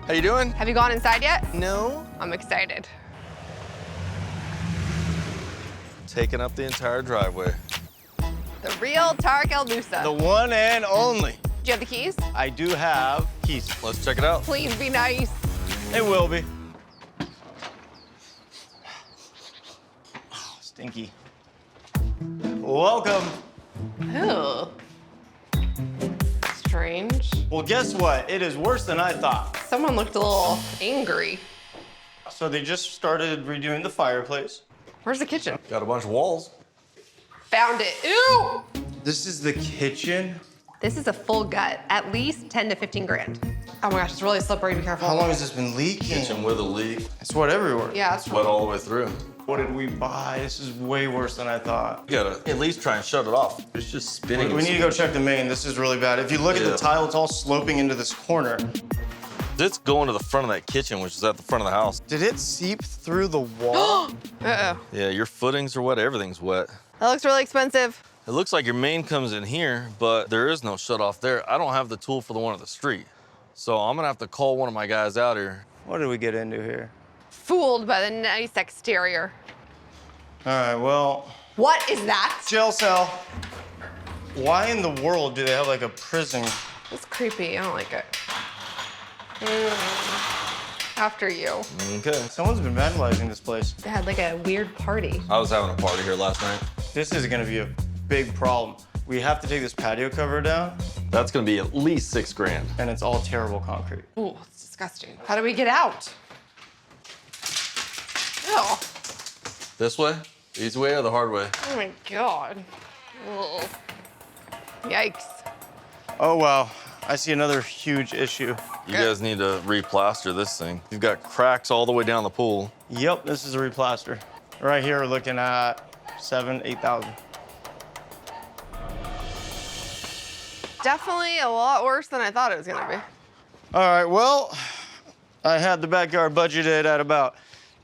How you doing? Have you gone inside yet? No. I'm excited. Taking up the entire driveway. The real Tarek El Moussa. The one and only. Do you have the keys? I do have keys. Let's check it out. Please be nice. It will be. Oh, stinky. Welcome. Ew. Strange. Well, guess what? It is worse than I thought. Someone looked a little angry. So they just started redoing the fireplace. Where's the kitchen? Got a bunch of walls. Found it. Ew! This is the kitchen. This is a full gut. At least 10 to 15 grand. Oh my gosh, it's really slippery. Be careful. How long has this been leaking? Kitchen with a leak. It's wet everywhere. Yeah, it's Wet all the way through. What did we buy? This is way worse than I thought. You gotta at least try and shut it off. It's just spinning. We need to go check the main. This is really bad. If you look at Yeah. the tile, it's all sloping into this corner. It's going to the front of that kitchen, which is at the front of the house. Did it seep through the wall? Uh-oh. Yeah, your footings are wet, everything's wet. That looks really expensive. It looks like your main comes in here, but there is no shut off there. I don't have the tool for the one at the street. So I'm gonna have to call one of my guys out here. What did we get into here? Fooled by the nice exterior. All right, well, What is that? jail cell. Why in the world do they have like a prison? It's creepy. I don't like it. After you. Okay. Someone's been vandalizing this place. They had like a weird party. I was having a party here last night. This is gonna be a big problem. We have to take this patio cover down, That's gonna be at least 6 grand. and it's all terrible concrete. Ooh, it's disgusting. How do we get out? Oh, This way? Easy way or the hard way? oh my God. Ugh. Yikes. Oh wow, I see another huge issue. You guys need to replaster this thing. You've got cracks all the way down the pool. Yep, this is a replaster. Right here, we're looking at 7,000, 8,000. Definitely a lot worse than I thought it was gonna be. All right, well, I had the backyard budgeted at about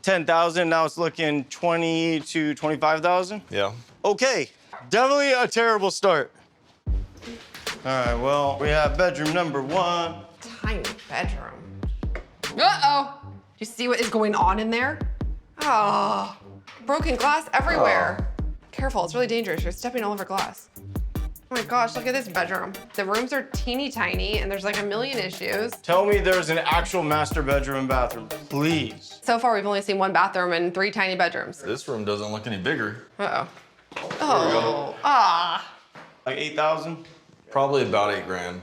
10,000. Now it's looking 20 to 25,000. Yeah. Okay, definitely a terrible start. All right, well, we have bedroom number 1. Tiny bedroom. Uh-oh. Do you see what is going on in there? Oh, broken glass everywhere. Careful, it's really dangerous. You're stepping all over glass. Oh my gosh, look at this bedroom. The rooms are teeny tiny and there's like a million issues. Tell me there's an actual master bedroom and bathroom, please. So far, we've only seen 1 bathroom and 3 tiny bedrooms. This room doesn't look any bigger. Uh-oh. we go. Oh, ah. Like 8,000? Probably about 8 grand.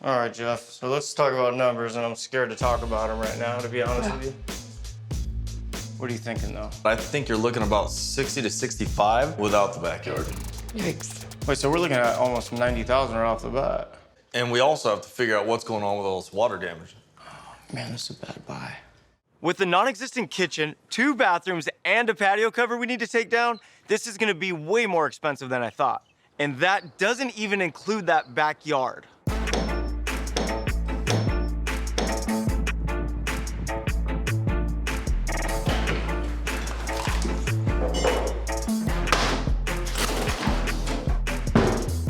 All right, Jeff, so let's talk about numbers, and I'm scared to talk about them right now, to be honest with you. What are you thinking, though? I think you're looking about 60 to 65 without the backyard. Yikes. Wait, so we're looking at almost 90,000 right off the bat. And we also have to figure out what's going on with all this water damage. Man, this is a bad buy. With the non-existent kitchen, 2 bathrooms, and a patio cover we need to take down, this is gonna be way more expensive than I thought. And that doesn't even include that backyard.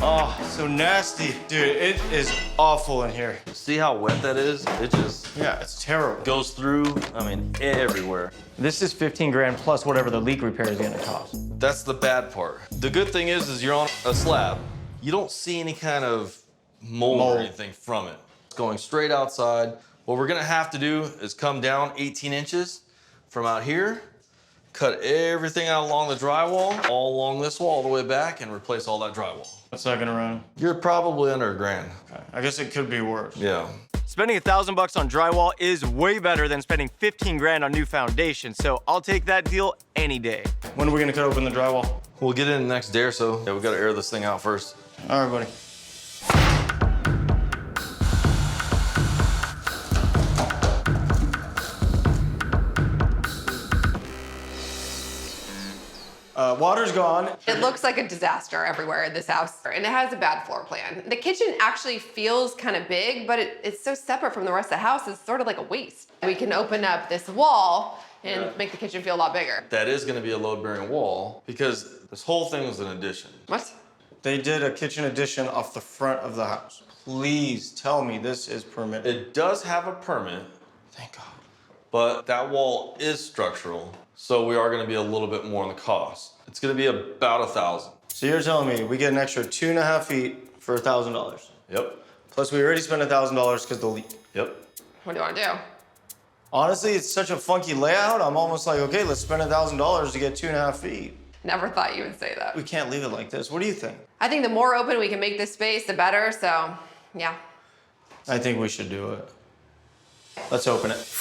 Oh, so nasty. Dude, it is awful in here. See how wet that is? It just Yeah, it's terrible. goes through, I mean, everywhere. This is 15 grand plus whatever the leak repair is gonna cost. That's the bad part. The good thing is you're on a slab. You don't see any kind of mold or anything from it. It's going straight outside. What we're gonna have to do is come down 18 inches from out here, cut everything out along the drywall, all along this wall, all the way back, and replace all that drywall. What's that gonna run? You're probably under $1 grand. Okay. I guess it could be worse. Yeah. Spending $1,000 on drywall is way better than spending 15 grand on new foundation, so I'll take that deal any day. When are we gonna cut open the drywall? We'll get in the next day or so. Yeah, we gotta air this thing out first. All right, buddy. Water's gone. It looks like a disaster everywhere in this house, and it has a bad floor plan. The kitchen actually feels kind of big, but it's so separate from the rest of the house, it's sort of like a waste. We can open up this wall and make the kitchen feel a lot bigger. That is gonna be a load-bearing wall because this whole thing was an addition. What? They did a kitchen addition off the front of the house. Please tell me this is permitted. It does have a permit Thank God. But that wall is structural, so we are gonna be a little bit more on the cost. It's gonna be about $1,000. So you're telling me we get an extra 2.5 feet for $1,000? Yep, Plus we already spent $1,000 because the leak. yep. What do you want to do? Honestly, it's such a funky layout. I'm almost like, okay, let's spend $1,000 to get 2.5 feet. Never thought you would say that. We can't leave it like this. What do you think? I think the more open we can make this space, the better. So, yeah. I think we should do it. Let's open it.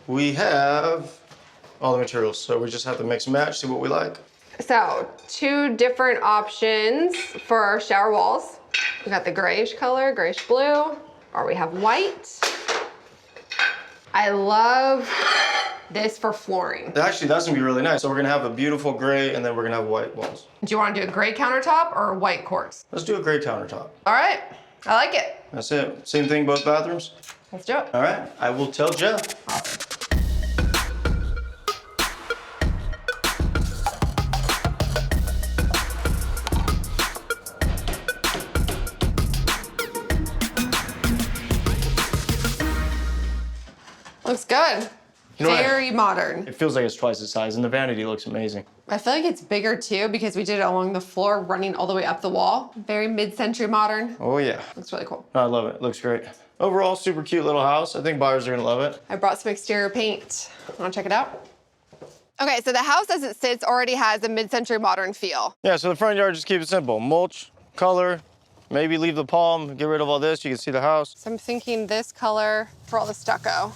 We have all the materials, so we just have to mix and match, see what we like. So, 2 different options for our shower walls. We got the grayish color, grayish blue, or we have white. I love this for flooring. Actually, that's gonna be really nice. So we're gonna have a beautiful gray, and then we're gonna have white walls. Do you want to do a gray countertop or a white quartz? Let's do a gray countertop. All right, I like it. That's it. Same thing, both bathrooms? Let's do it. All right, I will tell Jeff. Looks good. You know what? Very modern. It feels like it's twice the size, and the vanity looks amazing. I feel like it's bigger too because we did it along the floor, running all the way up the wall. Very mid-century modern. Oh yeah. Looks really cool. No, I love it. It looks great. Overall, super cute little house. I think buyers are gonna love it. I brought some exterior paint. Wanna check it out? Okay, so the house as it sits already has a mid-century modern feel. Yeah, so the front yard, just keep it simple. Mulch, color, maybe leave the palm, get rid of all this. You can see the house. So I'm thinking this color for all the stucco.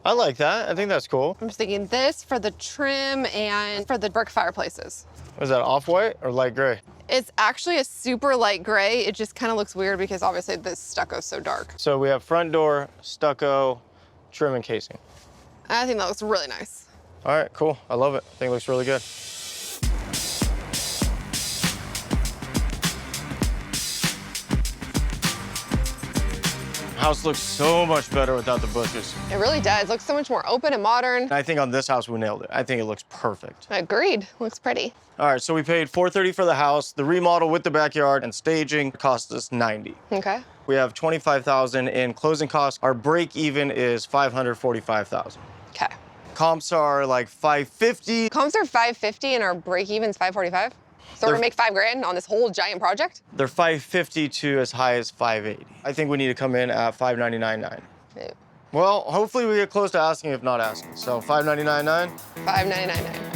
I like that. I think that's cool. I'm just thinking this for the trim and for the brick fireplaces. Is that off-white or light gray? It's actually a super light gray. It just kind of looks weird because obviously this stucco is so dark. So we have front door, stucco, trim and casing. I think that looks really nice. All right, cool. I love it. I think it looks really good. House looks so much better without the bushes. It really does. It looks so much more open and modern. I think on this house we nailed it. I think it looks perfect. Agreed. Looks pretty. All right, so we paid $430 for the house. The remodel with the backyard and staging cost us $90. Okay. We have $25,000 in closing costs. Our break even is $545,000. Okay. Comps are like $550. Comps are $550 and our break even's $545. So we're gonna make $5,000 on this whole giant project? They're $550 to as high as $580. I think we need to come in at $599.9. Yeah. Well, hopefully we get close to asking, if not asking. So $599.9. $599.9.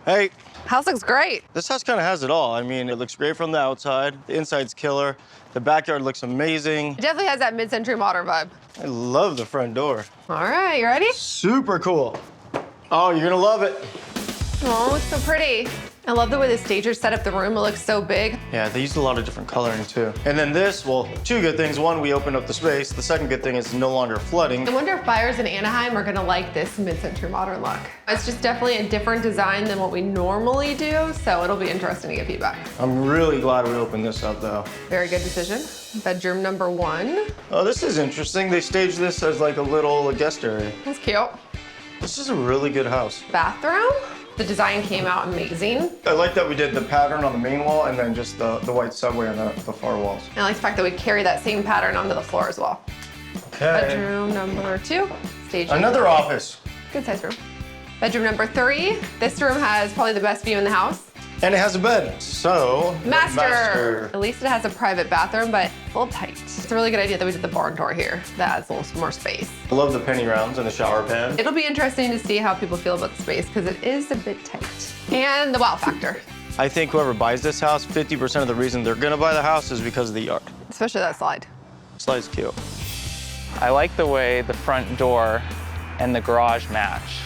Hey, House looks great. this house kind of has it all. I mean, it looks great from the outside. The inside's killer. The backyard looks amazing. It definitely has that mid-century modern vibe. I love the front door. All right, you ready? Super cool. Oh, you're gonna love it. Oh, it's so pretty. I love the way the stagers set up the room. It looks so big. Yeah, they used a lot of different coloring too. And then this, well, 2 good things. One, we opened up the space. The second good thing is no longer flooding. I wonder if buyers in Anaheim are gonna like this mid-century modern look. It's just definitely a different design than what we normally do, so it'll be interesting to get feedback. I'm really glad we opened this up though. Very good decision. Bedroom number 1. Oh, this is interesting. They staged this as like a little guest area. That's cute. This is a really good house. Bathroom. The design came out amazing. I like that we did the pattern on the main wall and then just the white subway on the far walls. And I like the fact that we carry that same pattern onto the floor as well. Okay. Bedroom number 2. Staging. Another office. Good size room. Bedroom number 3. This room has probably the best view in the house. And it has a bed, so. Master. At least it has a private bathroom, but a little tight. It's a really good idea that we did the barn door here. That adds a little more space. I love the penny rounds and the shower pan. It'll be interesting to see how people feel about the space because it is a bit tight. And the wow factor, I think whoever buys this house, 50% of the reason they're gonna buy the house is because of the yard. especially that slide. Slide's cute. I like the way the front door and the garage match.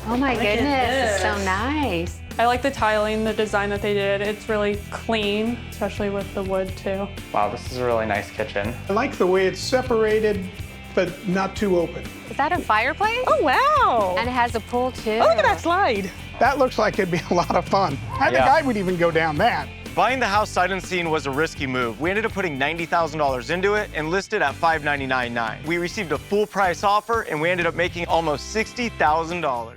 Oh my goodness, it's so nice. I like the tiling, the design that they did. It's really clean, especially with the wood too. Wow, this is a really nice kitchen. I like the way it's separated, but not too open. Is that a fireplace? Oh, wow. And it has a pool too. Oh, look at that slide. That looks like it'd be a lot of fun. I think Yeah. I would even go down that. Buying the house sight unseen was a risky move. We ended up putting $90,000 into it and listed at $599,900. We received a full price offer and we ended up making almost $60,000.